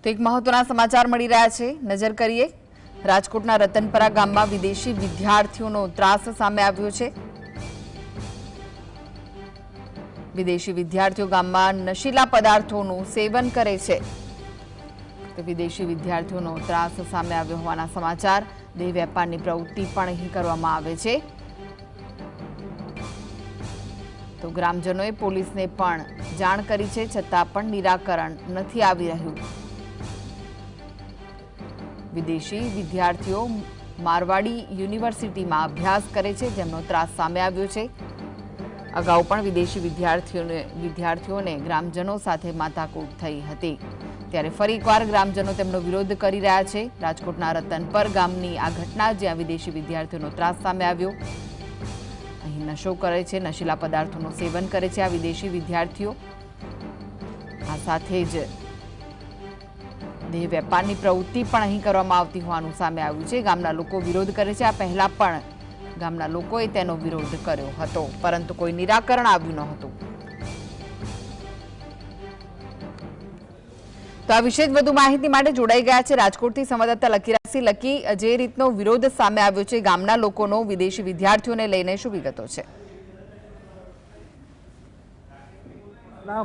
તો એક મહત્વના સમાચાર મળી રહ્યા છે, નજર કરીએ। રાજકોટના રતનપરા ગામમાં વિદેશી વિદ્યાર્થીઓનો ત્રાસ સામે આવ્યો છે। વિદેશી વિદ્યાર્થીઓ ગામમાં નશીલા પદાર્થોનું સેવન કરે છે। તો વિદેશી વિદ્યાર્થીઓનો ત્રાસ સામે આવ્યો હોવાના સમાચાર। દેહ વેપારની પ્રવૃત્તિ પણ અહીં કરવામાં આવે છે। તો ગ્રામજનોએ પોલીસને પણ જાણ કરી છે, છતાં પણ નિરાકરણ નથી આવી રહ્યું। વિદેશી વિદ્યાર્થીઓ મારવાડી યુનિવર્સિટીમાં અભ્યાસ કરે છે, જેમનો ત્રાસ સામે આવ્યો છે। અગાઉ પણ વિદેશી વિદ્યાર્થીઓને ગ્રામજનો સાથે માથાકૂટ થઈ હતી, ત્યારે ફરી એકવાર ગ્રામજનો તેમનો વિરોધ કરી રહ્યા છે। રાજકોટના રતનપર ગામની આ ઘટના, જ્યાં વિદેશી વિદ્યાર્થીઓનો ત્રાસ સામે આવ્યો। અહીં નશો કરે છે, નશીલા પદાર્થોનું સેવન કરે છે આ વિદેશી વિદ્યાર્થીઓ। આ સાથે જ દેહ વેપારની પ્રવૃત્તિ પણ અહીં કરવામાં આવતી હોવાનું સામે આવ્યું છે। ગામના લોકો વિરોધ કરે છે। આ પહેલા પણ ગામના લોકોએ તેનો વિરોધ કર્યો હતો, પરંતુ કોઈ નિરાકરણ આવ્યું નહોતું। તો આ વિશે વધુ માહિતી માટે જોડાઈ ગયા છે રાજકોટથી સંવાદદાતા લકીરાજસિંહ। લકી, જે રીતનો વિરોધ સામે આવ્યો છે ગામના લોકોનો વિદેશી વિદ્યાર્થીઓને લઈને, શું વિગતો છે?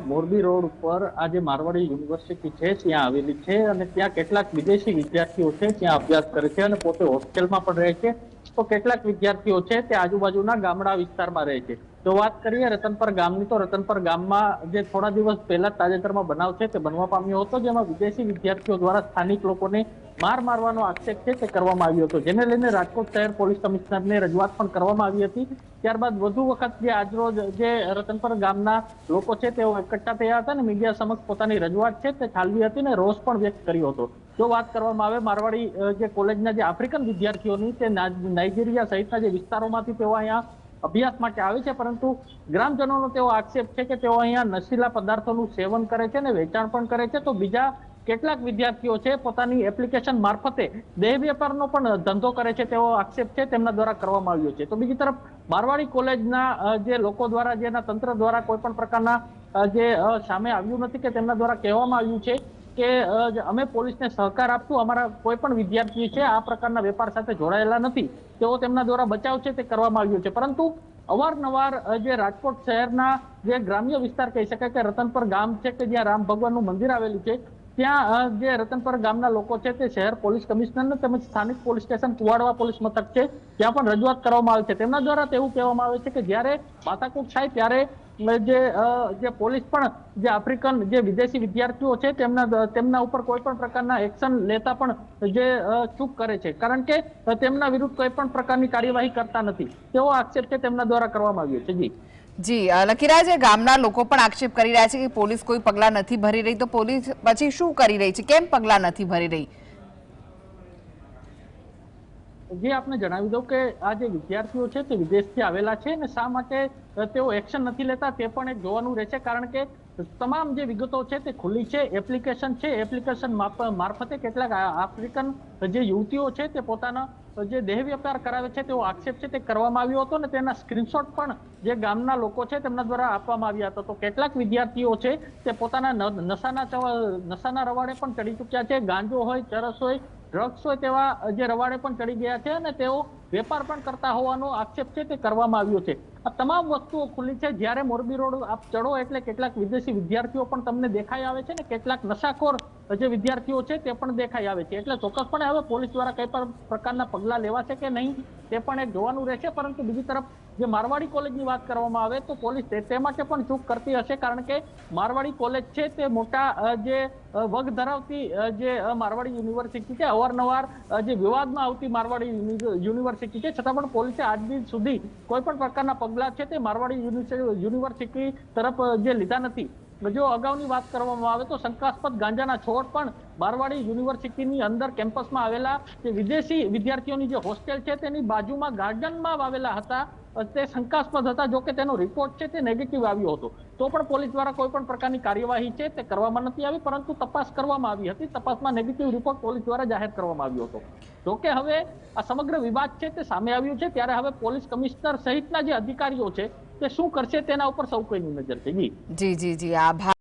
મોરબી રોડ ઉપર આજે મારવાડી યુનિવર્સિટી છે ત્યાં આવેલી છે, અને ત્યાં કેટલાક વિદેશી વિદ્યાર્થીઓ છે ત્યાં અભ્યાસ કરે છે અને પોતે હોસ્ટેલમાં પણ રહે છે। તો કેટલાક વિદ્યાર્થીઓ છે તે આજુબાજુના ગામડા વિસ્તારમાં રહે છે। જો વાત કરીએ રતનપર ગામની, તો રતનપર ગામમાં જે થોડા દિવસ પહેલા તાજેતરમાં બનાવ છે તે બનવા પામ્યો હતો, જેમાં વિદેશી વિદ્યાર્થીઓ દ્વારા સ્થાનિક લોકોને મારવાનો આક્ષેપ છે તે કરવામાં આવ્યો હતો, જેને લઈને રાજકોટ શહેર પોલીસ કમિશનરને રજૂઆત પણ કરવામાં આવી હતી। ત્યારબાદ વધુ વખત જે આજરોજ જે રતનપર ગામના લોકો છે તેઓ એકઠા થયા હતા અને મીડિયા સમક્ષ પોતાની રજૂઆત છે તે ઠાલવી હતી અને રોષ પણ વ્યક્ત કર્યો હતો। જો વાત કરવામાં આવે મારવાડી જે કોલેજના જે આફ્રિકન વિદ્યાર્થીઓની, તે નાઇજીરિયા સહિતના જે વિસ્તારોમાંથી તેઓ અહીંયા અભ્યાસ માટે આવે છે, પરંતુ ગ્રામજનોનો તેવો આક્ષેપ છે કે તેઓ અહીંયા નશીલા પદાર્થોનું સેવન કરે છે અને વેચાણ પણ કરે છે। તો બીજા કેટલાક વિદ્યાર્થીઓ છે પોતાની એપ્લિકેશન મારફતે દેહ વેપારનો પણ ધંધો કરે છે તેવો આક્ષેપ છે તેમના દ્વારા કરવામાં આવ્યો છે। તો બીજી તરફ મારવાડી કોલેજના જે લોકો દ્વારા, જેના તંત્ર દ્વારા કોઈ પણ પ્રકારના જે સામે આવ્યું નથી, કે તેમના દ્વારા કહેવામાં આવ્યું છે કે અમે પોલીસને સહકાર આપશું, અમારા કોઈ પણ વિદ્યાર્થી છે આ પ્રકારના વેપાર સાથે જોડાયેલા નથી, તેઓ તેમના દ્વારા બચાવ છે તે કરવામાં આવ્યું છે। પરંતુ અવારનવાર જે રાજકોટ શહેરના જે ગ્રામ્ય વિસ્તાર કહી શકાય કે રતનપર ગામ છે, કે જ્યાં રામ ભગવાનનું મંદિર આવેલું છે, ત્યાં જે રતનપર ગામના લોકો છે તે શહેર પોલીસ કમિશનરને તેમજ સ્થાનિક પોલીસ સ્ટેશન કુવાડવા પોલીસ મથક છે ત્યાં પણ રજૂઆત કરવામાં આવે છે। તેમના દ્વારા તેવું કહેવામાં આવે છે કે જ્યારે માથાકૂટ થાય ત્યારે જે પોલીસ પણ જે આફ્રિકન જે વિદેશી વિદ્યાર્થીઓ છે તેમના ઉપર કોઈ પણ પ્રકારના એક્શન લેતા પણ જે ચૂક કરે છે, કારણ કે તેમના વિરુદ્ધ કોઈ પણ પ્રકારની કાર્યવાહી કરતા નથી, તેવો આક્ષેપ છે તેમના દ્વારા કરવામાં આવ્યો છે। જી લકીરાજ, ગામના લોકો પણ આક્ષેપ કરી રહ્યા છે કે પોલીસ કોઈ પગલાં નથી ભરી રહી, તો પોલીસ પછી શું કરી રહી છે? કેમ પગલાં નથી ભરી રહી? જે આપને જણાવી દઉં કે આ જે વિદ્યાર્થીઓ છે તે વિદેશથી આવેલા છે, અને શા માટે તેઓ એક્શન નથી લેતા તે પણ એક જોવાનું રહેશે, કારણ કે તમામ જે વિગતો છે તે ખુલ્લી છે। એપ્લિકેશન છે, એપ્લિકેશન મારફતે કેટલાક આફ્રિકન જે યુવતીઓ છે તે પોતાના જે દેહ વેપાર કરાવે છે તેવો આક્ષેપ છે તે કરવામાં આવ્યો હતો, અને તેના સ્ક્રીનશોટ પણ જે ગામના લોકો છે તેમના દ્વારા આપવામાં આવ્યા હતા। તો કેટલાક વિદ્યાર્થીઓ છે તે પોતાના નશાના રવાડે પણ ચડી ચૂક્યા છે, ગાંજો હોય, ચરસ હોય, ડ્રગ્સ હોય, તેવા જે રવાડે પણ ચડી ગયા છે, અને તેઓ વેપાર પણ કરતા હોવાનો આક્ષેપ છે તે કરવામાં આવ્યો છે। આ તમામ વસ્તુઓ ખુલ્લી છે। જ્યારે મોરબી રોડ આપ ચડો એટલે કેટલાક વિદેશી વિદ્યાર્થીઓ પણ તમને દેખાઈ આવે છે, ને કેટલાક નશાખોર જે વિદ્યાર્થીઓ છે તે પણ દેખાઈ આવે છે, એટલે ચોક્કસપણે હવે પોલીસ દ્વારા કઈ પણ પ્રકારના પગલા લેવાશે કે નહીં તે પણ એક જોવાનું રહેશે। પરંતુ બીજી તરફ જે મારવાડી કોલેજની વાત કરવામાં આવે તો પોલીસ તે માટે પણ ચૂક કરતી હશે, કારણ કે મારવાડી કોલેજ છે તે મોટા જે વગ ધરાવતી જે મારવાડી યુનિવર્સિટી છે, અવારનવાર જે વિવાદમાં આવતી મારવાડી યુનિવર્સિટી છે, છતાં પણ પોલીસે આજ દિન સુધી કોઈ પણ પ્રકારના પગલાં છે તે મારવાડી યુનિવર્સિટી તરફ જે લીધા નથી। જો અગાઉની વાત કરવામાં આવે તો શંકાસ્પદ ગાંજાના છોડ પણ મારવાડી યુનિવર્સિટીની અંદર કેમ્પસમાં આવેલા જે વિદેશી વિદ્યાર્થીઓની જે હોસ્ટેલ છે તેની બાજુમાં ગાર્ડનમાં વાવેલા હતા, તે શંકાસ્પદ હતા। જો કે તેનો રિપોર્ટ છે તે નેગેટિવ આવ્યો હતો, તો પણ પોલીસ દ્વારા કોઈ પણ પ્રકારની કાર્યવાહી છે તે કરવામાં નથી આવી, પરંતુ તપાસ કરવામાં આવી હતી। તપાસમાં નેગેટિવ રિપોર્ટ પોલીસ દ્વારા જાહેર કરવામાં આવ્યો હતો। જો કે હવે આ સમગ્ર વિવાદ છે તે સામે આવ્યું છે, ત્યારે હવે પોલીસ કમિશનર સહિતના જે અધિકારીઓ છે તે શું કરશે તેના ઉપર સૌ કોઈની નજર છે। જી, આભાર।